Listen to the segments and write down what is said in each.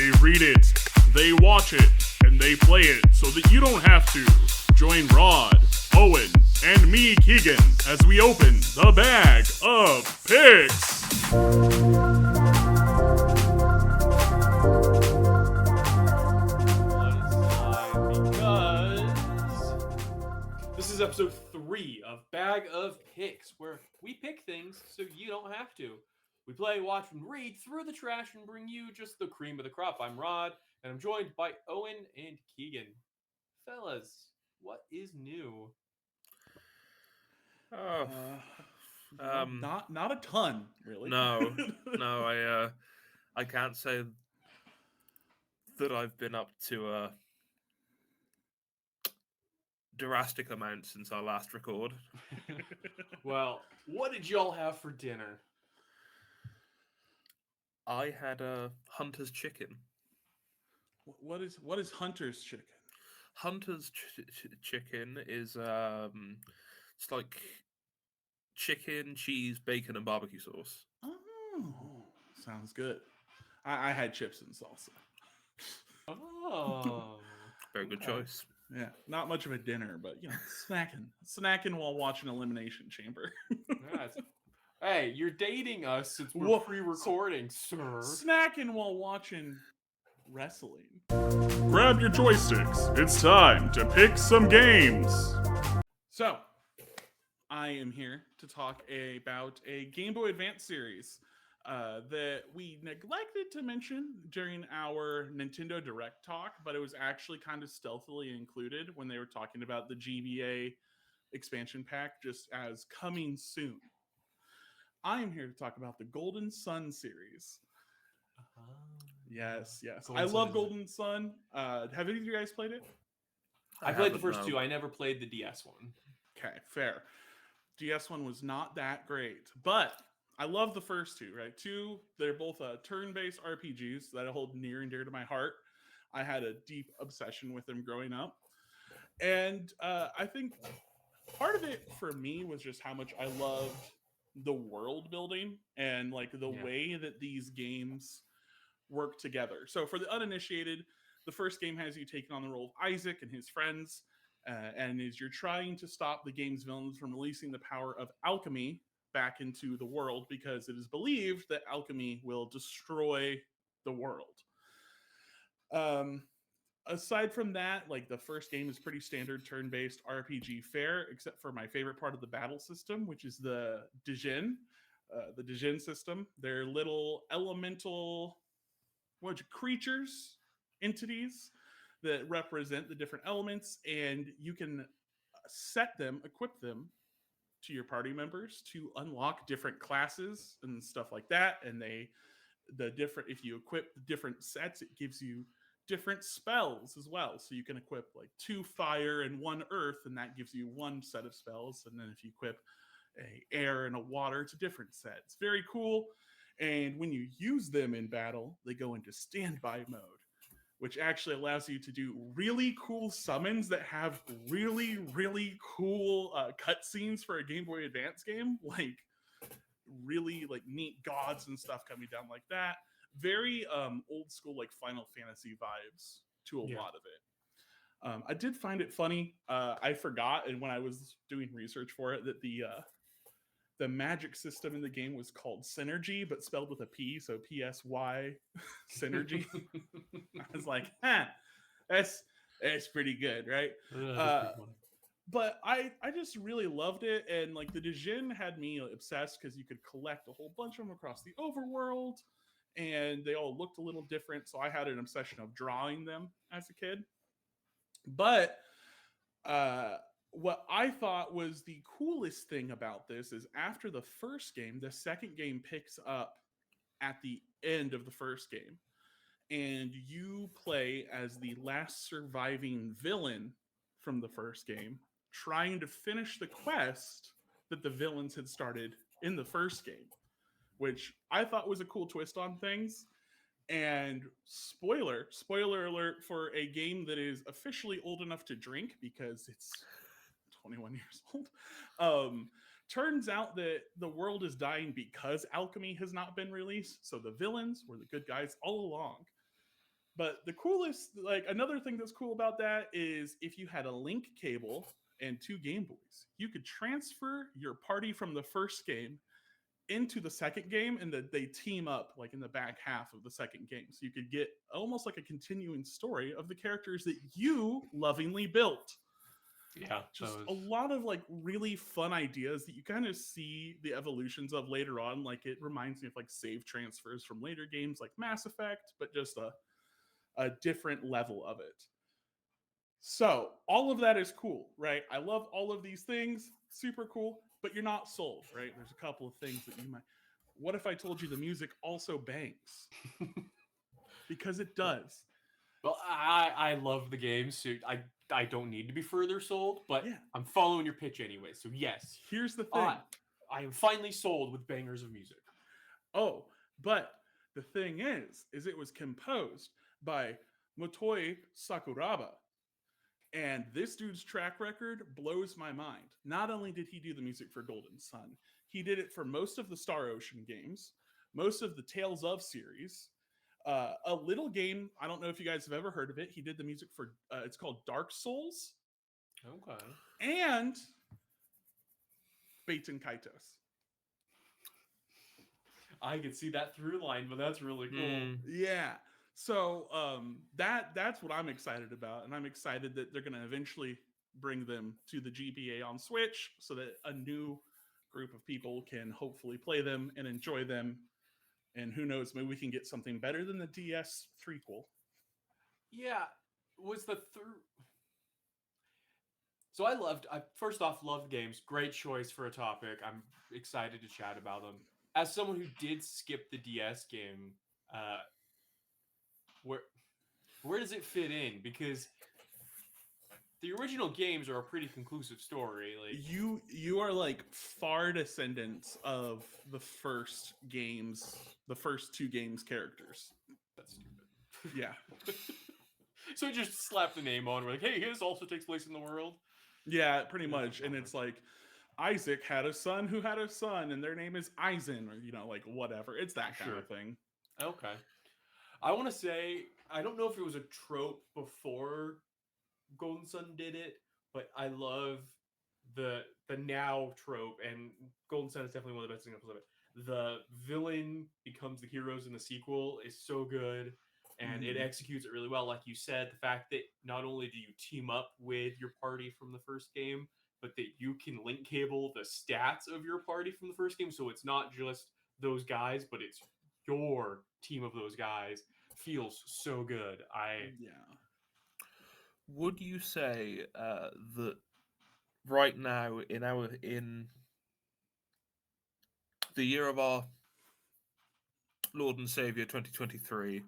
They read it, they watch it, and they play it so that you don't have to. Join Rod, Owen, and me, Keegan, as we open the bag of picks. This is episode 3 of Bag of Picks, where we pick things so you don't have to. We play, watch, and read through the trash and bring you just the cream of the crop. I'm Rod, and I'm joined by Owen and Keegan. Fellas, what is new? Not a ton, really. No, I can't say that I've been up to a drastic amount since our last record. Well, what did y'all have for dinner? I had a hunter's chicken. What is Hunter's chicken? Hunter's chicken is it's like chicken, cheese, bacon, and barbecue sauce. Oh, sounds good. I had chips and salsa. Oh, Very good choice. Yeah, not much of a dinner, but snacking while watching Elimination Chamber. nice. Hey, you're dating us since we're pre-recording, sir. Snacking while watching wrestling. Grab your joysticks. It's time to pick some games. So, I am here to talk about a Game Boy Advance series that we neglected to mention during our Nintendo Direct talk, but it was actually kind of stealthily included when they were talking about the GBA expansion pack just as coming soon. I am here to talk about the Golden Sun series. Yes. I love Golden Sun. Have any of you guys played it? I played the first two. I never played the DS one. Okay, fair. DS one was not that great, but I love the first two, right? They're both turn-based RPGs that I hold near and dear to my heart. I had a deep obsession with them growing up. And I think part of it for me was just how much I loved the world building and like the way that these games work together. So for the uninitiated, the first game has you taking on the role of Isaac and his friends, and as you're trying to stop the game's villains from releasing the power of alchemy back into the world, because it is believed that alchemy will destroy the world. Aside from that, like the first game is pretty standard turn-based RPG fare, except for my favorite part of the battle system, which is the Dijin. The Dijin system. They're little elemental creatures, entities that represent the different elements, and you can equip them to your party members to unlock different classes and stuff like that. And if you equip the different sets, it gives you different spells as well. So you can equip like 2 fire and 1 earth, and that gives you 1 set of spells. And then if you equip a air and a water, it's a different set. It's very cool. And when you use them in battle, they go into standby mode, which actually allows you to do really cool summons that have really, really cool cutscenes for a Game Boy Advance game. Like really like neat gods and stuff coming down like that. Very old school, like Final Fantasy vibes to a lot of it. I did find it funny. I forgot, and when I was doing research for it, that the magic system in the game was called Synergy, but spelled with a P, so PSY Synergy. I was like, that's pretty good, right? But I just really loved it, and like the Dijin had me obsessed because you could collect a whole bunch of them across the overworld, and they all looked a little different, so I had an obsession of drawing them as a kid. But what I thought was the coolest thing about this is after the first game, the second game picks up at the end of the first game, and you play as the last surviving villain from the first game, trying to finish the quest that the villains had started in the first game, which I thought was a cool twist on things. And spoiler alert for a game that is officially old enough to drink because it's 21 years old. Turns out that the world is dying because alchemy has not been released. So the villains were the good guys all along. But the coolest, like another thing that's cool about that is if you had a link cable and 2 Game Boys, you could transfer your party from the first game into the second game, and that they team up like in the back half of the second game. So you could get almost like a continuing story of the characters that you lovingly built. Yeah, Just those. a lot of like really fun ideas that you kind of see the evolutions of later on. Like it reminds me of like save transfers from later games like Mass Effect, but just a different level of it. So all of that is cool, right? I love all of these things, super cool, but you're not sold, right? There's a couple of things that you might. What if I told you the music also bangs? Because it does. Well, I love the game, so I don't need to be further sold, but Yeah. I'm following your pitch anyway. So yes, Here's the thing. I am finally sold with bangers of music. Oh, but the thing is it was composed by Motoi Sakuraba. And this dude's track record blows my mind. Not only did he do the music for Golden Sun, he did it for most of the Star Ocean games, most of the Tales of series. A little game, I don't know if you guys have ever heard of it. He did the music for, it's called Dark Souls Okay. and Baten Kaitos. I can see that through line, but that's really cool. Yeah. So that's what I'm excited about, and I'm excited that they're going to eventually bring them to the GBA on Switch, so that a new group of people can hopefully play them and enjoy them. And who knows, maybe we can get something better than the DS prequel. Yeah, was the So I first off loved games. Great choice for a topic. I'm excited to chat about them. As someone who did skip the DS game, where does it fit in? Because the original games are a pretty conclusive story. Like You are like far descendants of the first 2 games characters. that's stupid. Yeah. So just slap the name on. We're like, hey, this also takes place in the world. Yeah, pretty much. And it's like Isaac had a son who had a son, and their name is Eisen, or like whatever. It's that kind of thing. Okay. I want to say I don't know if it was a trope before Golden Sun did it, but I love the now trope, and Golden Sun is definitely one of the best examples of it. The villain becomes the heroes in the sequel is so good, and it executes it really well. Like you said, the fact that not only do you team up with your party from the first game, but that you can link cable the stats of your party from the first game, so it's not just those guys, but it's your team of those guys, feels so good. Yeah. Would you say that right now in the year of our Lord and Savior 2023,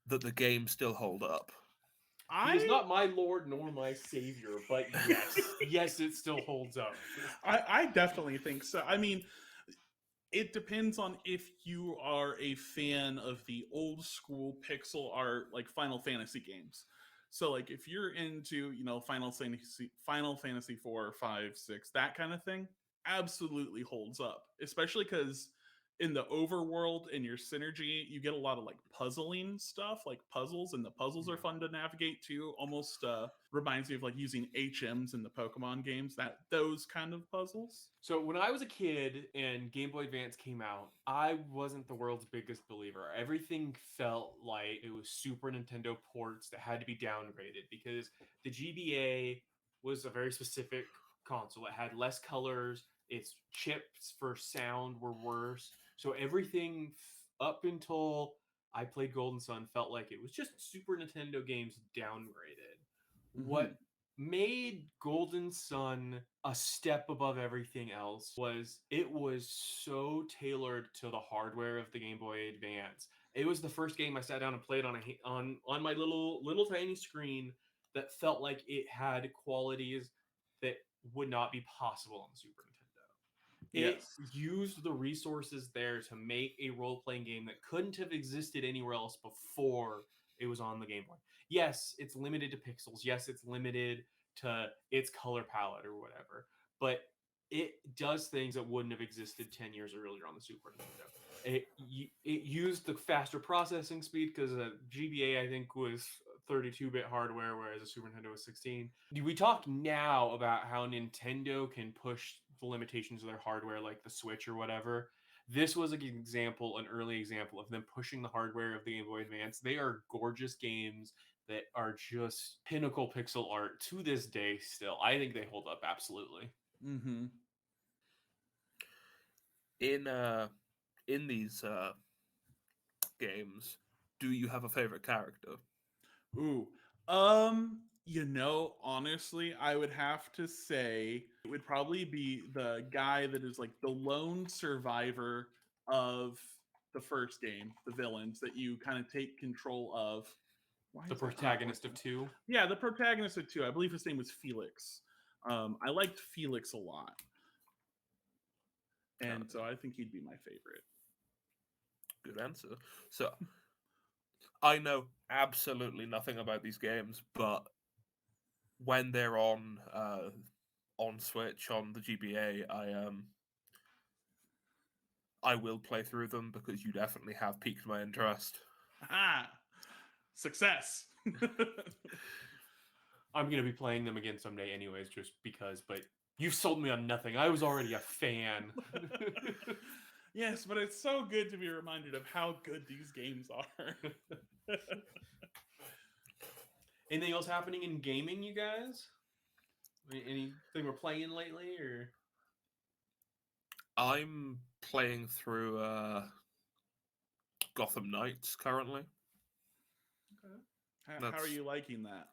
that the games still hold up? He is not my Lord nor my Savior, but yes, it still holds up. I definitely think so. I mean, it depends on if you are a fan of the old school pixel art, like Final Fantasy games. So, like, if you're into, Final Fantasy 4, 5, 6, that kind of thing, absolutely holds up. Especially because in the overworld and your synergy, you get a lot of like puzzling stuff, like puzzles, and the puzzles are fun to navigate too. Almost reminds me of like using HMs in the Pokemon games, those kind of puzzles. So when I was a kid and Game Boy Advance came out, I wasn't the world's biggest believer. Everything felt like it was Super Nintendo ports that had to be downgraded because the GBA was a very specific console. It had less colors. Its chips for sound were worse. So everything up until I played Golden Sun felt like it was just Super Nintendo games downgraded. What made Golden Sun a step above everything else was it was so tailored to the hardware of the Game Boy Advance. It was the first game I sat down and played on my little tiny screen that felt like it had qualities that would not be possible on the Super Nintendo. It used the resources there to make a role-playing game that couldn't have existed anywhere else before it was on the Game Boy. Yes, it's limited to pixels. Yes, it's limited to its color palette or whatever. But it does things that wouldn't have existed 10 years earlier on the Super Nintendo. It used the faster processing speed because GBA I think was 32-bit hardware, whereas the Super Nintendo was 16. We talked now about how Nintendo can push the limitations of their hardware, like the Switch or whatever. This was an early example of them pushing the hardware of the Game Boy Advance. They are gorgeous games that are just pinnacle pixel art to this day still. I think they hold up absolutely. Mm-hmm. In these games, do you have a favorite character? Ooh. Honestly, I would have to say it would probably be the guy that is like the lone survivor of the first game, the villains that you kind of take control of. Why The is that not protagonist of working? 2. Yeah, the protagonist of 2. I believe his name was Felix. I liked Felix a lot. And so I think he'd be my favorite. Good answer. So I know absolutely nothing about these games, but when they're on Switch on the GBA, I will play through them because you definitely have piqued my interest. Ah, success. I'm going to be playing them again someday anyways, just because, but you've sold me on nothing. I was already a fan. Yes, but it's so good to be reminded of how good these games are. Anything else happening in gaming, you guys? Anything we're playing lately, or? I'm playing through Gotham Knights currently. Okay. How are you liking that?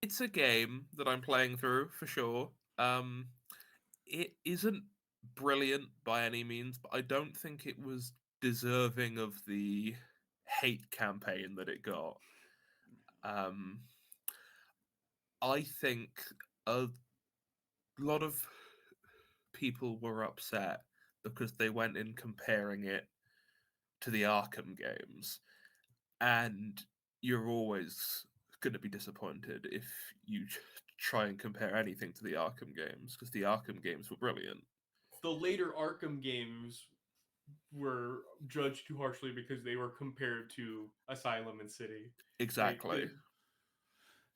It's a game that I'm playing through for sure. It isn't brilliant by any means, but I don't think it was deserving of the hate campaign that it got. I think a lot of people were upset because they went in comparing it to the Arkham games, and you're always going to be disappointed if you try and compare anything to the Arkham games, because the Arkham games were brilliant. The later Arkham games were judged too harshly because they were compared to Asylum and City. Exactly.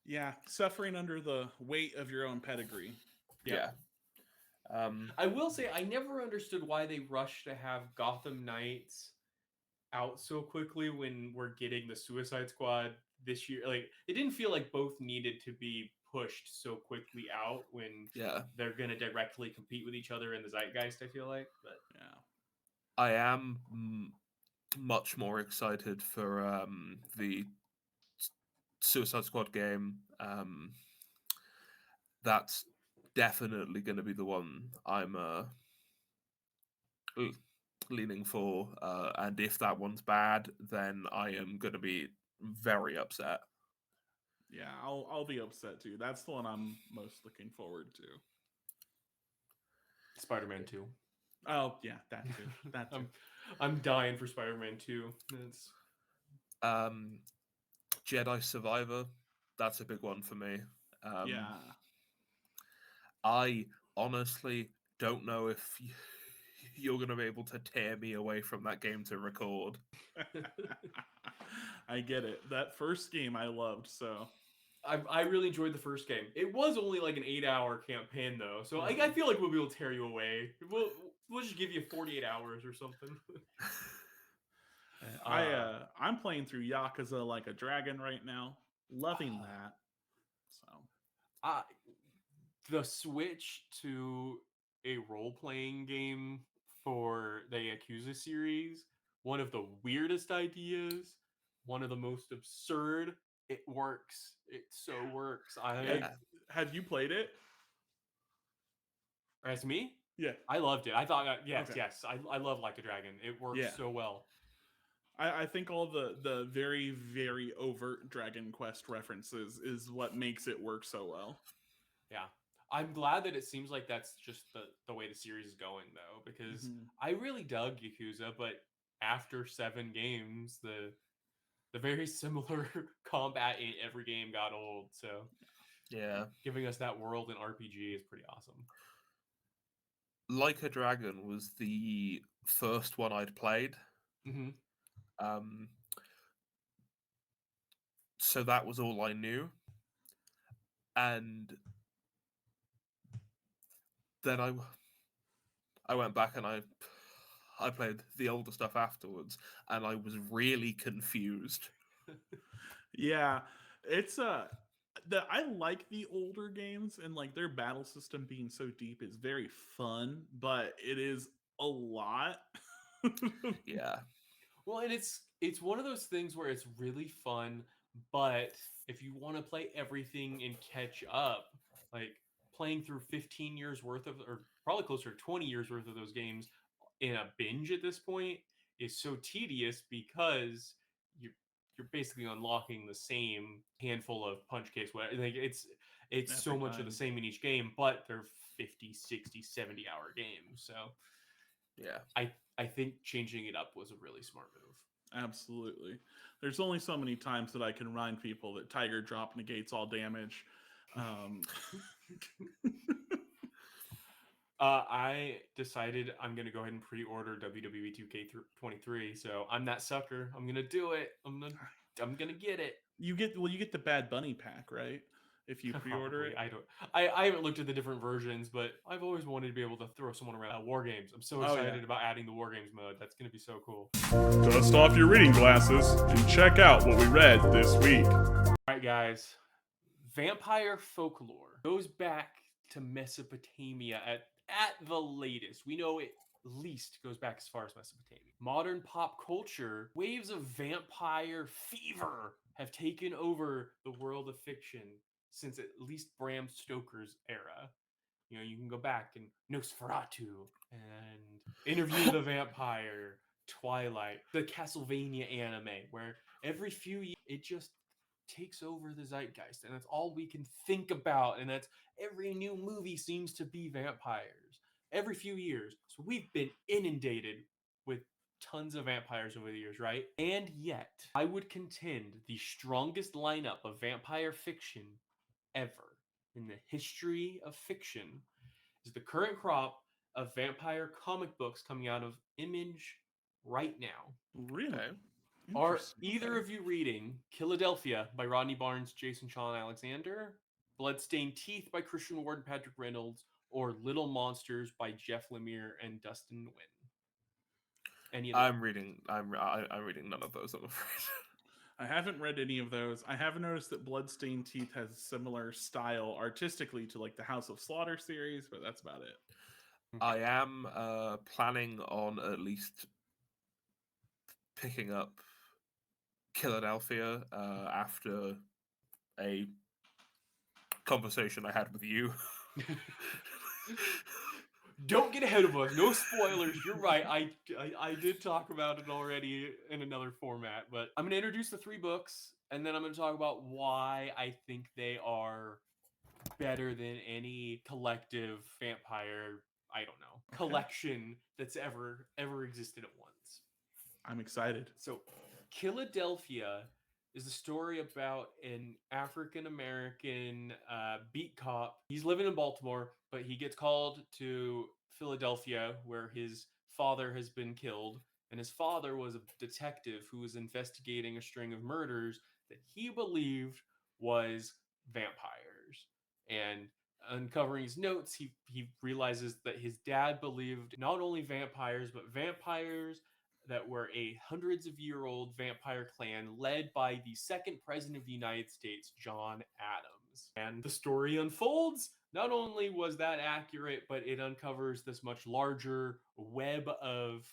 Yeah, suffering under the weight of your own pedigree. Yeah. I will say I never understood why they rushed to have Gotham Knights out so quickly when we're getting the Suicide Squad this year. Like, it didn't feel like both needed to be pushed so quickly out when they're going to directly compete with each other in the zeitgeist, I feel like. But yeah, I am much more excited for the Suicide Squad game. That's definitely going to be the one I'm leaning for. And if that one's bad, then I am going to be very upset. Yeah, I'll be upset too. That's the one I'm most looking forward to. Spider-Man 2. Oh yeah, that too. That too. I'm dying for Spider-Man 2. It's Jedi Survivor. That's a big one for me. Yeah. I honestly don't know if you're going to be able to tear me away from that game to record. I get it. That first game I loved, so. I really enjoyed the first game. It was only like an 8-hour campaign though, so I feel like we'll be able to tear you away. We'll just give you 48 hours or something. I'm playing through Yakuza Like a Dragon right now. Loving that. So the switch to a role-playing game for the Yakuza series, one of the weirdest ideas, one of the most absurd. It works. It so works. Have you played it? As me? Yeah. I loved it. I thought, yes. I love Like a Dragon. It works so well. I think all the very, very overt Dragon Quest references is what makes it work so well. Yeah. I'm glad that it seems like that's just the way the series is going, though, because I really dug Yakuza, but after 7 games, the very similar combat in every game got old. So yeah, giving us that world in RPG is pretty awesome. Like a Dragon was the first one I'd played. Mm-hmm. Um, so that was all I knew. And then I went back and I played the older stuff afterwards, and I was really confused. Yeah, it's I like the older games, and like their battle system being so deep is very fun, but it is a lot. Yeah, Well, and it's one of those things where it's really fun, but if you want to play everything and catch up, like playing through 15 years worth of, or probably closer to 20 years worth of those games in a binge at this point is so tedious because you you're basically unlocking the same handful of punch case whatever. Like it's Every so much of the time. same in each game, but they're 50, 60, 70 hour games. So yeah. I think changing it up was a really smart move. Absolutely. There's only so many times that I can remind people that Tiger Drop negates all damage. Um, I decided I'm gonna go ahead and pre-order WWE 2K23, so I'm that sucker. I'm gonna do it. I'm gonna get it. you get the Bad Bunny pack, right? If you pre-order Probably. it. I don't. I haven't looked at the different versions, but I've always wanted to be able to throw someone around. War games. I'm so Oh yeah. excited about adding the war games mode. That's gonna be so cool. Dust off your reading glasses and check out what we read this week. All right, guys. Vampire folklore goes back to Mesopotamia at the latest. We know it least goes back as far as Mesopotamia. Modern pop culture, waves of vampire fever have taken over the world of fiction since at least Bram Stoker's era. You know, you can go back and Nosferatu and Interview with a Vampire, Twilight, the Castlevania anime, where every few years it just takes over the zeitgeist, and that's all we can think about. And that's every new movie seems to be vampires every few years. So we've been inundated with tons of vampires over the years, right? And yet, I would contend the strongest lineup of vampire fiction ever in the history of fiction is the current crop of vampire comic books coming out of Image right now. Really? Okay. Are Interesting. either Okay. of you reading Killadelphia by Rodney Barnes, Jason Shaw, and Alexander, Bloodstained Teeth by Christian Ward and Patrick Reynolds, or Little Monsters by Jeff Lemire and Dustin Nguyen? Any of those? I'm reading. I'm reading none of those. I'm afraid. I haven't read any of those. I have noticed that Bloodstained Teeth has similar style artistically to like the House of Slaughter series, but that's about it. I am planning on at least picking up Killadelphia after a conversation I had with you. Don't get ahead of us. No spoilers. You're right. I did talk about it already in another format, but I'm going to introduce the three books, and then I'm going to talk about why I think they are better than any collective vampire, I don't know, Okay. collection that's ever existed at once. I'm excited. So, Killadelphia is a story about an African American beat cop. He's living in Baltimore, but he gets called to Philadelphia, where his father has been killed. And his father was a detective who was investigating a string of murders that he believed was vampires. And uncovering his notes, he realizes that his dad believed not only vampires, but vampires that were a hundreds of year old vampire clan led by the second president of the United States, John Adams. And the story unfolds. Not only was that accurate, but it uncovers this much larger web of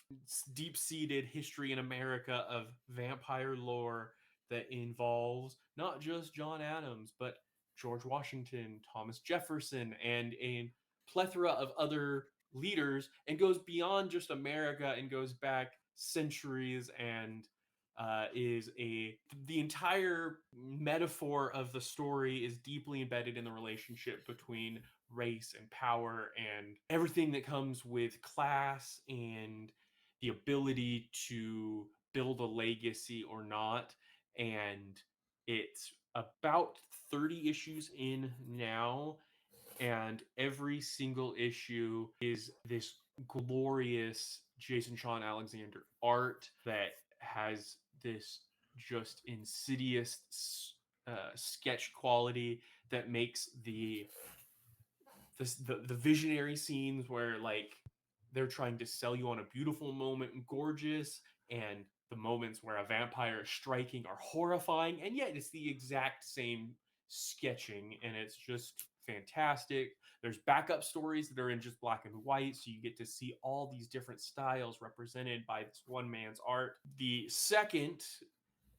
deep seated history in America of vampire lore that involves not just John Adams, but George Washington, Thomas Jefferson, and a plethora of other leaders, and goes beyond just America and goes back centuries, and is the entire metaphor of the story is deeply embedded in the relationship between race and power and everything that comes with class and the ability to build a legacy or not. And it's about 30 issues in now, and every single issue is this glorious Jason Sean Alexander art that has this just insidious sketch quality that makes the visionary scenes where like they're trying to sell you on a beautiful moment and gorgeous, and the moments where a vampire is striking are horrifying, and yet it's the exact same sketching, and it's just fantastic. There's backup stories that are in just black and white, so you get to see all these different styles represented by this one man's art. The second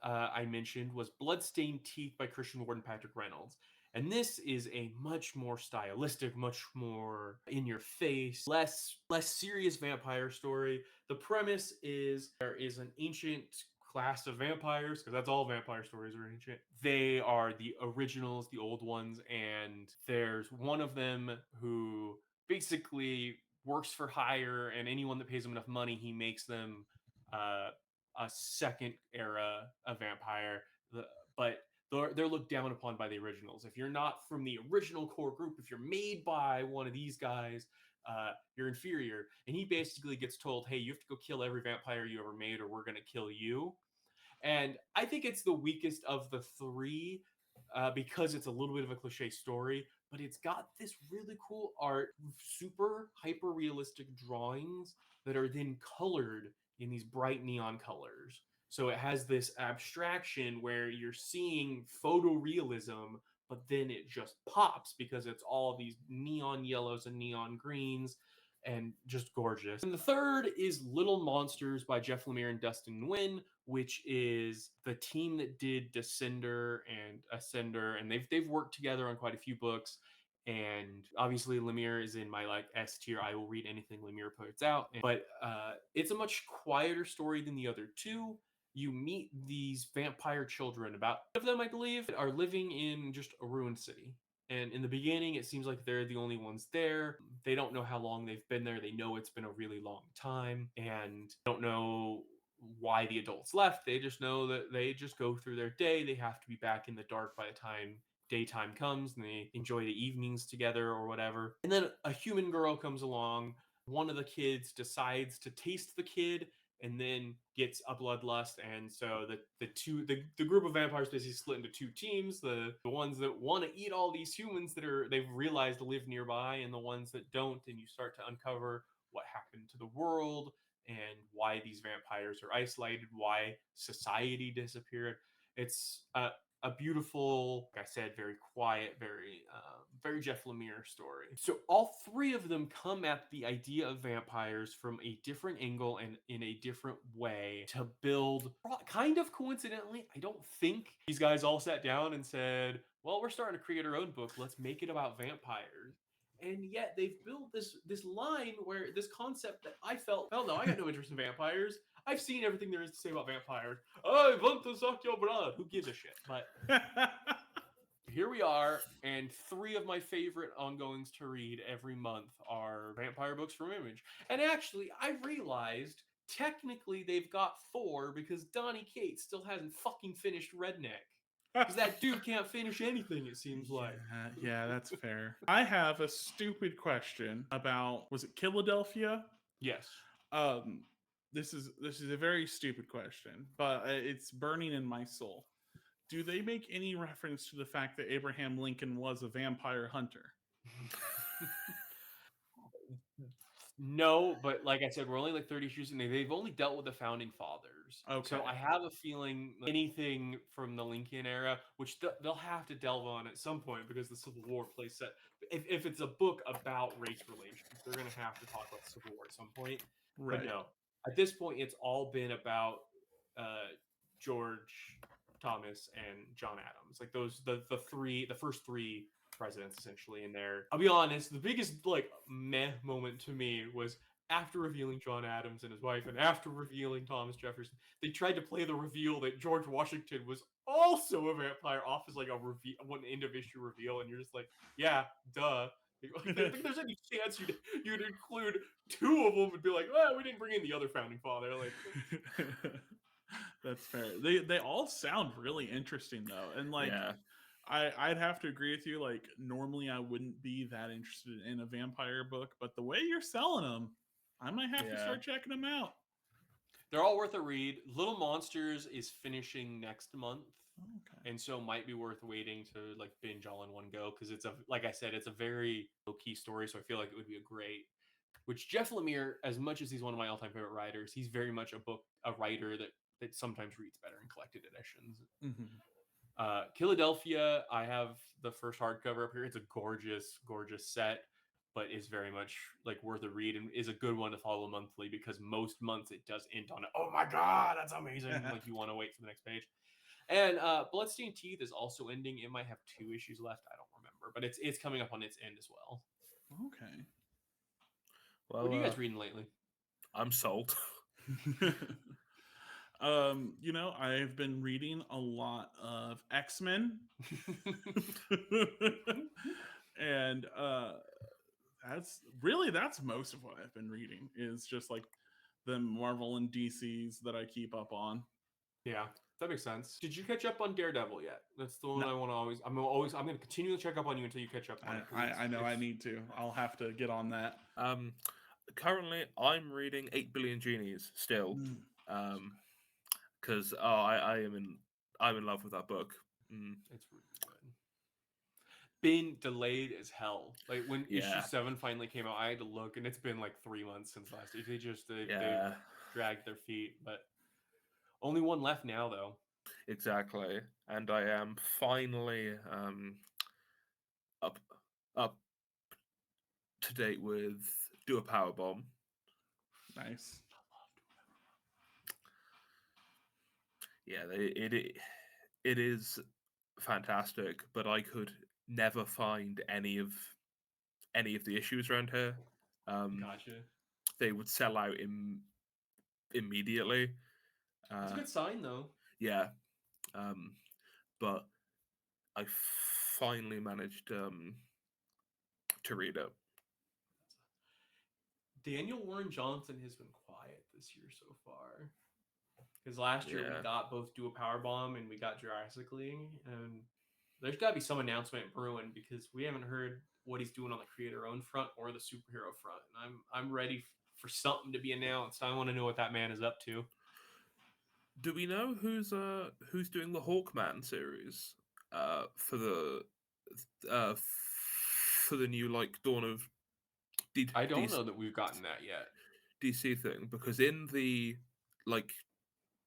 I mentioned was Bloodstained Teeth by Christian Ward and Patrick Reynolds. And this is a much more stylistic, much more in your face, less serious vampire story. The premise is there is an ancient class of vampires, because that's all vampire stories are ancient. They are the originals, the old ones, and there's one of them who basically works for hire, and anyone that pays him enough money, he makes them uh, a second era of vampire. But they're looked down upon by the originals. If you're not from the original core group, if you're made by one of these guys, you're inferior. And he basically gets told, hey, you have to go kill every vampire you ever made, or we're going to kill you. And I think it's the weakest of the three, because it's a little bit of a cliche story, but it's got this really cool art, super hyper realistic drawings that are then colored in these bright neon colors. So it has this abstraction where you're seeing photorealism, but then it just pops because it's all these neon yellows and neon greens and just gorgeous. And the third is Little Monsters by Jeff Lemire and Dustin Nguyen, which is the team that did Descender and Ascender, and they've worked together on quite a few books. And obviously Lemire is in my like S tier. I will read anything Lemire puts out, but it's a much quieter story than the other two. You meet these vampire children, about of them I believe are living in just a ruined city. And in the beginning, it seems like they're the only ones there. They don't know how long they've been there. They know it's been a really long time, and don't know why the adults left. They just know that they just go through their day. They have to be back in the dark by the time daytime comes, and they enjoy the evenings together or whatever. And then a human girl comes along. One of the kids decides to taste the kid and then gets a bloodlust, and so the group of vampires basically split into two teams: the ones that want to eat all these humans that they've realized live nearby, and the ones that don't. And you start to uncover what happened to the world and why these vampires are isolated, why society disappeared. It's a beautiful, like I said, very quiet, very Jeff Lemire story. So all three of them come at the idea of vampires from a different angle and in a different way to build. Kind of coincidentally, I don't think these guys all sat down and said, well, we're starting to create our own book. Let's make it about vampires. And yet they've built this line where this concept that I felt, hell no, I got no interest in vampires. I've seen everything there is to say about vampires. I want to suck your blood. Who gives a shit? But here we are, and three of my favorite ongoings to read every month are vampire books from Image. And actually, I realized technically they've got four because Donnie Cates still hasn't fucking finished Redneck. Because that dude can't finish anything, it seems like. Yeah, that's fair. I have a stupid question about, was it Killadelphia? Yes. This is a very stupid question, but it's burning in my soul. Do they make any reference to the fact that Abraham Lincoln was a vampire hunter? No, but like I said, we're only like 30 issues and they've only dealt with the founding fathers. Okay. So I have a feeling anything from the Lincoln era, which they'll have to delve on at some point because the Civil War plays set. If it's a book about race relations, they're going to have to talk about the Civil War at some point. Right. But no, at this point, it's all been about George Thomas and John Adams. Like the first three presidents essentially in there. I'll be honest, the biggest like meh moment to me was after revealing John Adams and his wife, and after revealing Thomas Jefferson, they tried to play the reveal that George Washington was also a vampire off as like a reveal, one end of issue reveal, and you're just like, yeah, duh. I don't think there's any chance you'd include two of them and be like, well, we didn't bring in the other founding father. Like, that's fair. They all sound really interesting though, and like. Yeah. I'd have to agree with you. Like, normally I wouldn't be that interested in a vampire book, but the way you're selling them, I might have to Yeah. start checking them out. They're all worth a read. Little Monsters is finishing next month, Okay. and so might be worth waiting to like binge all in one go because it's like I said, it's a very low key story. So I feel like it would be a great. Which Jeff Lemire, as much as he's one of my all time favorite writers, he's very much a writer that sometimes reads better in collected editions. Mm-hmm. Killadelphia, I have the first hardcover up here. It's a gorgeous, gorgeous set, but is very much like worth a read and is a good one to follow monthly because most months it does end on oh my god, that's amazing. Like you want to wait for the next page. And Bloodstained Teeth is also ending. It might have 2 issues left. I don't remember, but it's coming up on its end as well. Okay. Well, What are you guys reading lately? I'm sold. I've been reading a lot of X-Men. And that's most of what I've been reading is just like the Marvel and DCs that I keep up on. Yeah, that makes sense. Did you catch up on Daredevil yet? That's the one No. I want to always. I'm going to continue to check up on you until you catch up on it. 'cause I know I it's- need to. I'll have to get on that. Currently, I'm reading 8 Billion Genies still, Mm. because I'm in love with that book. It's really good. Been delayed as hell. Like when issue Yeah. 7 finally came out, I had to look, and it's been like 3 months since last issue. They Yeah, dragged their feet, but only one left now though. exactly. And I am finally up up to date with Do a Power Bomb. Nice. Yeah, it is fantastic, but I could never find any of the issues around here. Gotcha. They would sell out immediately. It's a good sign though. Yeah, but I finally managed to read it. Daniel Warren Johnson has been quiet this year so far. Because last year Yeah. we got both Do a Power Bomb and we got Jurassic League, and there's got to be some announcement brewing because we haven't heard what he's doing on the creator-owned front or the superhero front. And I'm ready for something to be announced. I want to know what that man is up to. Do we know who's doing the Hawkman series for the new like Dawn of I don't know that we've gotten that yet. DC thing? Because in the like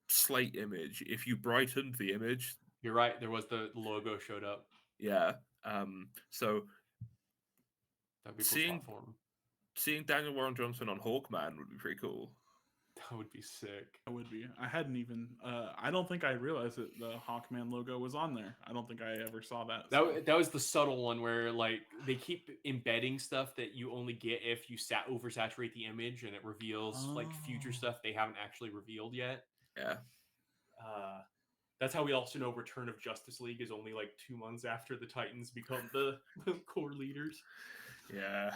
slate image, if you brightened the image, You're right. There was the logo showed up. yeah. So That'd be a cool spot for him. seeing Daniel Warren Johnson on Hawkman would be pretty cool. That would be sick. That would be. I hadn't even. I don't think I realized that the Hawkman logo was on there. I don't think I ever saw that. That was the subtle one where like they keep embedding stuff that you only get if you oversaturate the image and it reveals like future stuff they haven't actually revealed yet. Yeah. That's how we also know Return of Justice League is only like 2 months after the Titans become the core leaders. Yeah.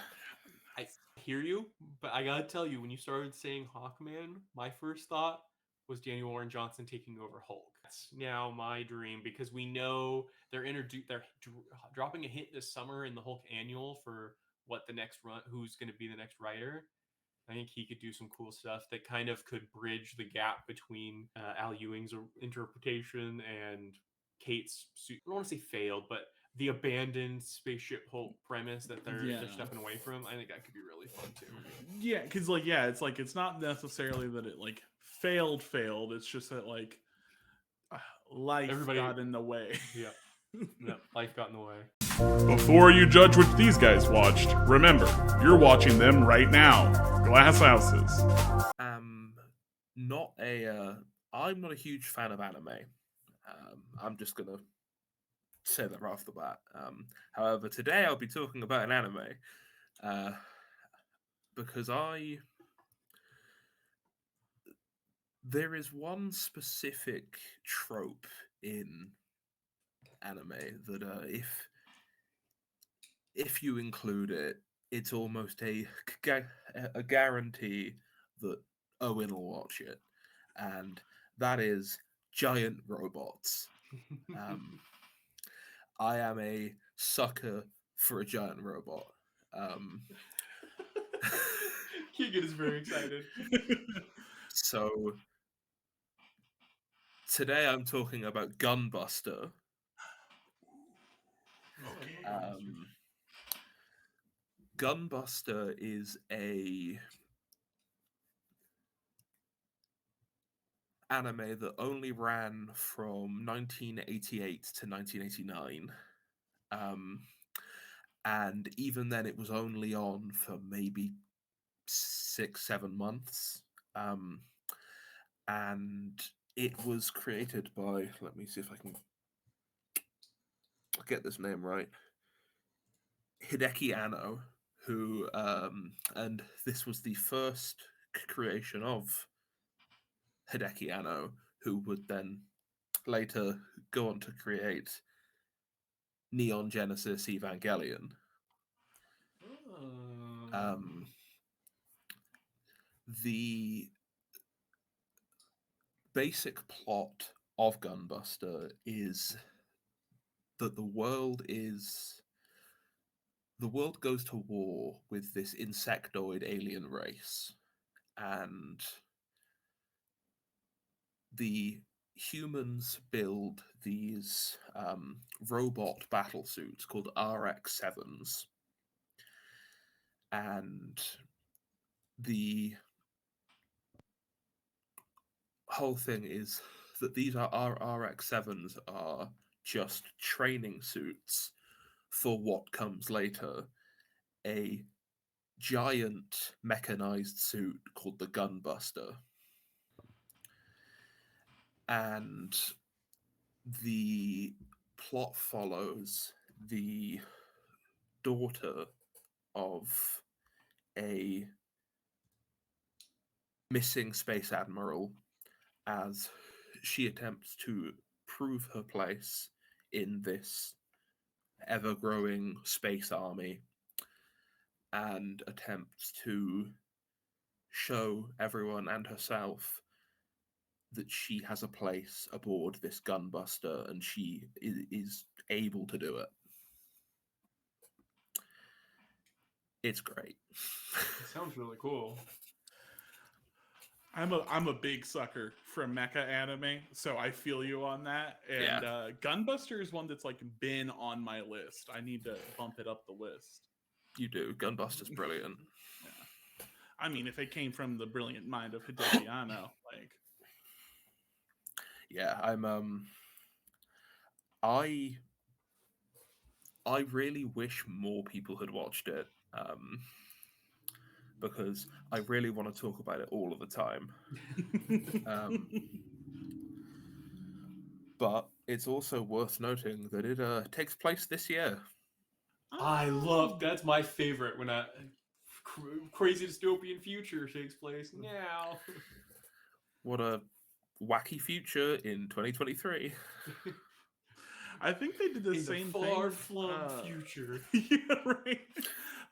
I hear you, but I gotta tell you, when you started saying Hawkman, my first thought was Daniel Warren Johnson taking over Hulk. That's now my dream because we know they're dropping a hint this summer in the Hulk annual for what the next run, who's going to be the next writer. I think he could do some cool stuff that kind of could bridge the gap between Al Ewing's interpretation and Kate's. I don't want to say failed, but the abandoned spaceship Hulk premise that they're stepping away from. I think that could be really fun too. Yeah, because it's not necessarily that it like failed. It's just that like life got in the way. Yeah, life got in the way. Before you judge what these guys watched, remember, you're watching them right now. Glass houses. I'm not a huge fan of anime. I'm just gonna say that right off the bat. However, today I'll be talking about an anime because there is one specific trope in anime that if you include it, it's almost a guarantee that Owen will watch it, and that is giant robots. I am a sucker for a giant robot. Keegan is very excited. So today I'm talking about Gunbuster. Okay. Gunbuster is a anime that only ran from 1988 to 1989. And even then, it was only on for maybe 6-7 months. And it was created by, let me see if I can get this name right, Hideki Anno, who, and this was the first creation of Hideki Anno, who would then later go on to create Neon Genesis Evangelion. The basic plot of Gunbuster is that the world goes to war with this insectoid alien race, and the humans build these robot battle suits called RX-7s, and the whole thing is that these RX-7s are just training suits for what comes later, a giant mechanized suit called the Gunbuster. And the plot follows the daughter of a missing space admiral as she attempts to prove her place in this ever-growing space army and attempts to show everyone and herself that she has a place aboard this Gunbuster and she is able to do it. It's great. It sounds really cool. I'm a big sucker for mecha anime, so I feel you on that. And Gunbuster is one that's like been on my list. I need to bump it up the list. You do. Gunbuster's brilliant. Yeah. I mean, if it came from the brilliant mind of Hideki Anno, like. Yeah, I really wish more people had watched it. Because I really want to talk about it all of the time. But it's also worth noting that it takes place this year. I love that's my favorite when a crazy dystopian future takes place now. What a wacky future in 2023. I think they did the same thing. Far-flung future. Yeah, right.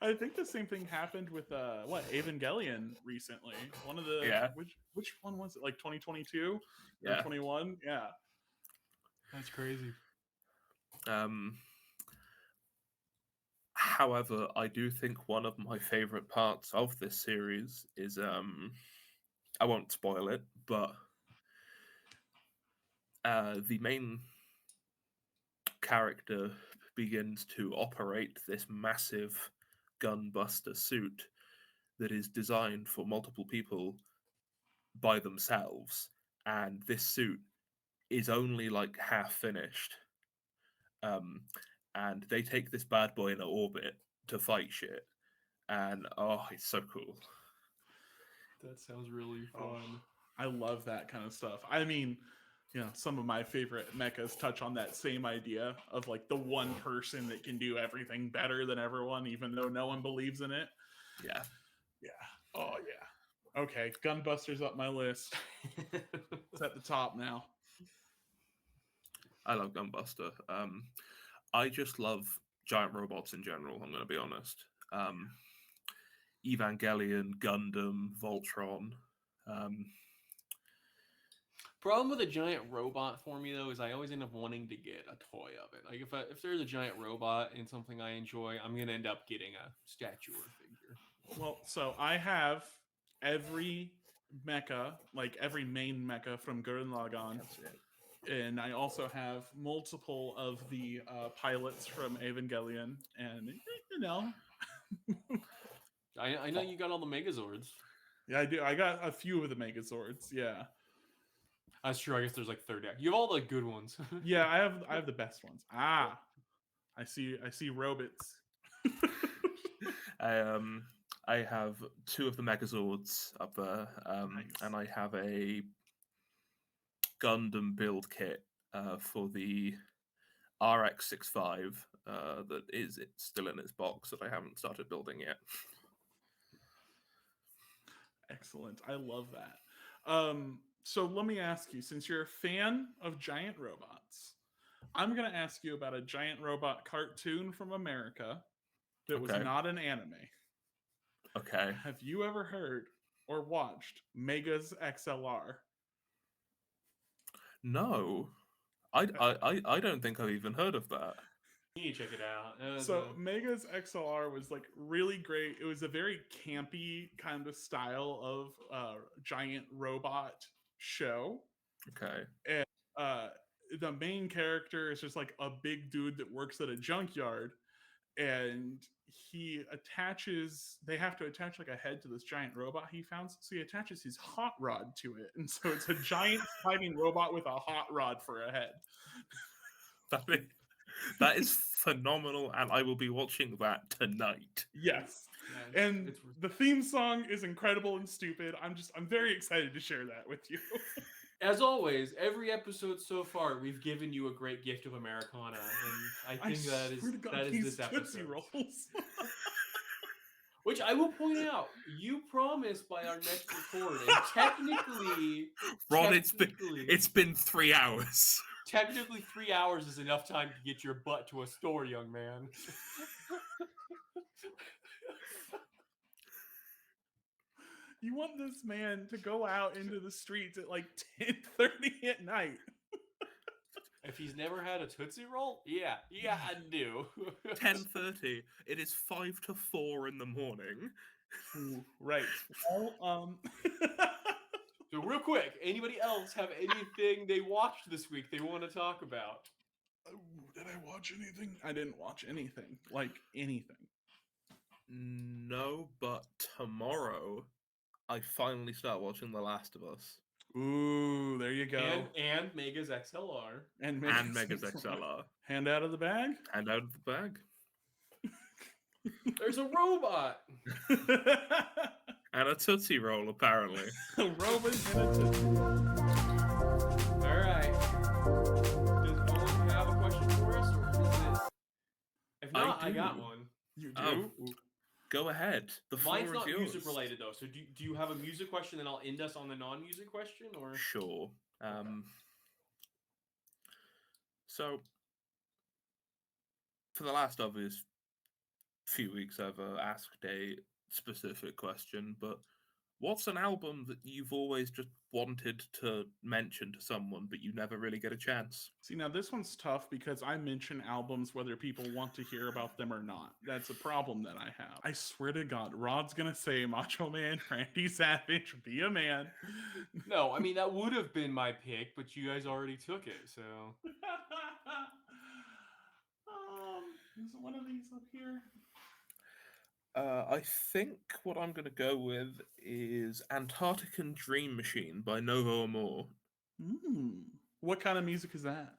I think the same thing happened with Evangelion recently. One of the which one was it? Like 2022 or 21? Yeah. That's crazy. However, I do think one of my favorite parts of this series is I won't spoil it, but the main character begins to operate this massive Gunbuster suit that is designed for multiple people by themselves, and this suit is only like half finished. And they take this bad boy in orbit to fight shit, and it's so cool. That sounds really fun. I love that kind of stuff. I mean, some of my favorite mechas touch on that same idea of like the one person that can do everything better than everyone, even though no one believes in it. Yeah. Oh yeah. Okay, Gunbuster's up my list. It's at the top now. I love Gunbuster. I just love giant robots in general, I'm going to be honest. Evangelion, Gundam, Voltron. Problem with a giant robot for me though is I always end up wanting to get a toy of it. Like if there's a giant robot in something I enjoy, I'm gonna end up getting a statue or figure. Well, so I have every mecha, like every main mecha from Gurren Lagann, That's it. and I also have multiple of the pilots from Evangelion, and you know, I know you got all the Megazords. yeah, I do. I got a few of the Megazords. Yeah, That's true. I guess there's like third act. You have all the good ones. yeah, I have the best ones. Ah, I see robots. I have 2 of the Megazords up there, Nice. and I have a Gundam build kit for the RX-65 that it's still in its box that I haven't started building yet. Excellent. I love that. So let me ask you, since you're a fan of giant robots, I'm going to ask you about a giant robot cartoon from America that was Okay. not an anime. Okay. Have you ever heard or watched Mega's XLR? No, I don't think I've even heard of that. You need to check it out. So Mega's XLR was like really great. It was a very campy kind of style of giant robot show. Okay. And the main character is just like a big dude that works at a junkyard, and they have to attach like a head to this giant robot he found, so he attaches his hot rod to it, and so it's a giant fighting robot with a hot rod for a head. That is phenomenal, and I will be watching that tonight. Yes. Yeah, And the theme song is incredible and stupid. I'm very excited to share that with you. As always, every episode so far, we've given you a great gift of Americana, and I think that is this Tootsie episode. Rolls. Which I will point out, you promised by our next record, and technically, Ron, it's been 3 hours. Technically, 3 hours is enough time to get your butt to a store, young man. You want this man to go out into the streets at like 10:30 at night. If he's never had a Tootsie Roll, yeah, I do. 10:30. It is 5 to 4 in the morning. Ooh, right. Well, So real quick, anybody else have anything they watched this week they want to talk about? did I watch anything? I didn't watch anything. Like anything. No, but tomorrow I finally start watching The Last of Us. Ooh, there you go. And Mega's XLR. And Mega's XLR. Hand out of the bag? Hand out of the bag. There's a robot. And a Tootsie Roll, apparently. A robot and a Tootsie Roll. All right. Does Owen have a question for us, or is it? If not, I got do. one. You do? Oh, go ahead. The floor Mine's is not yours. music related though. So do you have a music question, and I'll end us on the non-music question, or? Sure. So, for the last obvious few weeks, I've asked a specific question, but what's an album that you've always just wanted to mention to someone, but you never really get a chance? See, now this one's tough because I mention albums whether people want to hear about them or not. That's a problem that I have. I swear to God, Rod's gonna say Macho Man, Randy Savage, Be a Man. No, I mean that would have been my pick, but you guys already took it, so. Is one of these up here? I think what I'm going to go with is Antarctican Dream Machine by Novo Amor. What kind of music is that?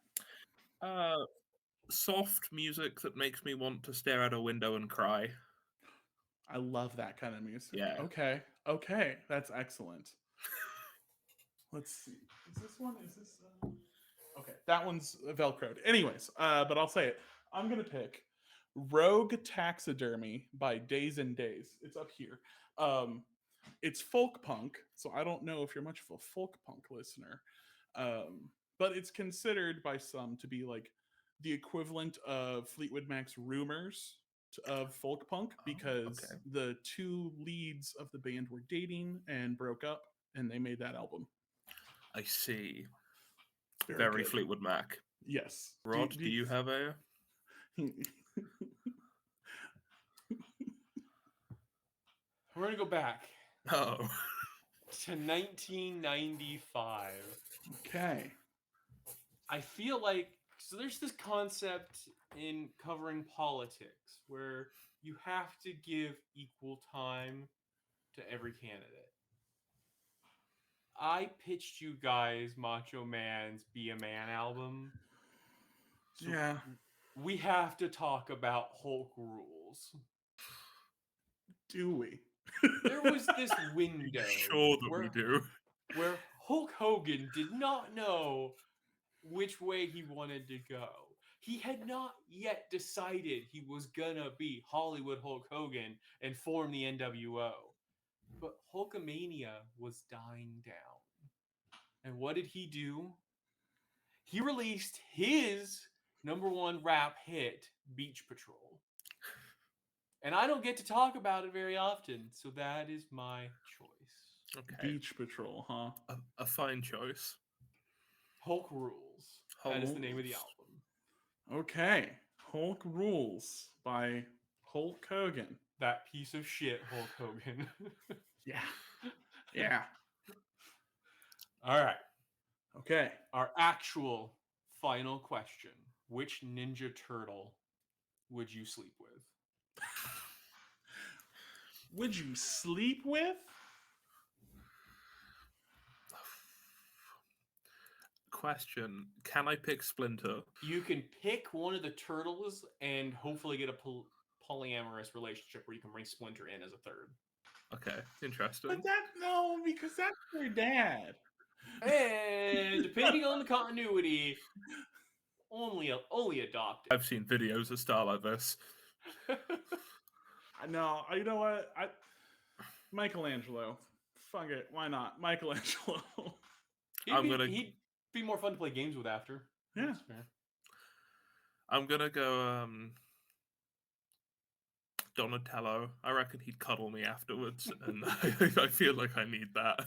Soft music that makes me want to stare out a window and cry. I love that kind of music. Yeah. Okay. That's excellent. Let's see. Is this one? Is this... Okay, that one's Velcroed. Anyways, but I'll say it. I'm going to pick Rogue Taxidermy by Days and Days. It's up here. It's folk punk, so I don't know if you're much of a folk punk listener. But it's considered by some to be like the equivalent of Fleetwood Mac's Rumors of folk punk, because the two leads of the band were dating and broke up, and they made that album. I see. Very Very good. Fleetwood Mac. Yes. Rod, do you have a? We're gonna go back Oh. to 1995. Okay. I feel like so there's this concept in covering politics where you have to give equal time to every candidate. I pitched you guys Macho Man's Be a Man album. So Yeah. we have to talk about Hulk rules. Do we? There was this window Sure that we do. where Hulk Hogan did not know which way he wanted to go. He had not yet decided he was gonna be Hollywood Hulk Hogan and form the NWO. But Hulkamania was dying down. And what did he do? He released his #1 rap hit, Beach Patrol. And I don't get to talk about it very often, so that is my choice. Okay. Beach Patrol, huh? A fine choice. Hulk Rules. That is the name of the album. Okay. Hulk Rules by Hulk Hogan. That piece of shit, Hulk Hogan. Yeah. Yeah. All right. Okay. Our actual final question. Which Ninja Turtle would you sleep with? Would you sleep with? Question: can I pick Splinter? You can pick one of the turtles and hopefully get a polyamorous relationship where you can bring Splinter in as a third. Okay, interesting. But because that's their dad. And depending on the continuity, only adopted. I've seen videos that start like this. No, you know what? Michelangelo. Fuck it. Why not? Michelangelo. He'd be more fun to play games with after. Yeah. That's fair. I'm gonna go Donatello. I reckon he'd cuddle me afterwards, and I feel like I need that.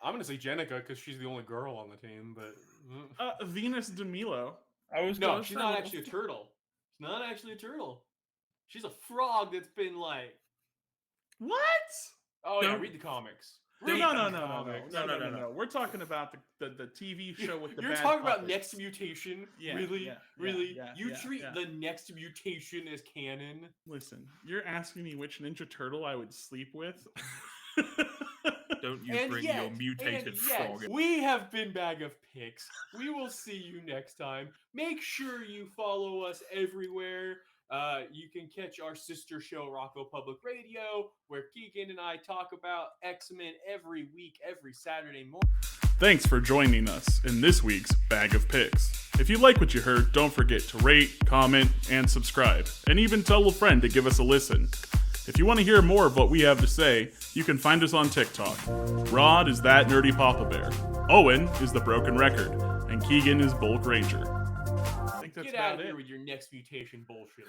I'm gonna say Jenica because she's the only girl on the team, but Venus de Milo. No, she's not actually a turtle. She's not actually a turtle. She's a frog that's been like. What? Oh yeah, Don't- read the comics. No. No. We're talking about the TV show with the You're bad talking about puppets. Next Mutation? Yeah, Really? yeah, Really? yeah, You yeah, treat yeah. the Next Mutation as canon? Listen, you're asking me which Ninja Turtle I would sleep with? Don't you bring your mutated frog in. We have been Bag of Picks. We will see you next time. Make sure you follow us everywhere. You can catch our sister show, Rocco Public Radio, where Keegan and I talk about X-Men every week, every Saturday morning. Thanks for joining us in this week's Bag of Picks. If you like what you heard, don't forget to rate, comment, and subscribe, and even tell a friend to give us a listen. If you want to hear more of what we have to say, you can find us on TikTok. Rod is ThatNerdyPapaBear, Owen is TheBrokenRecord, and Keegan is BulkRanger. I think that's Get out about of here it. with your Next Mutation bullshit.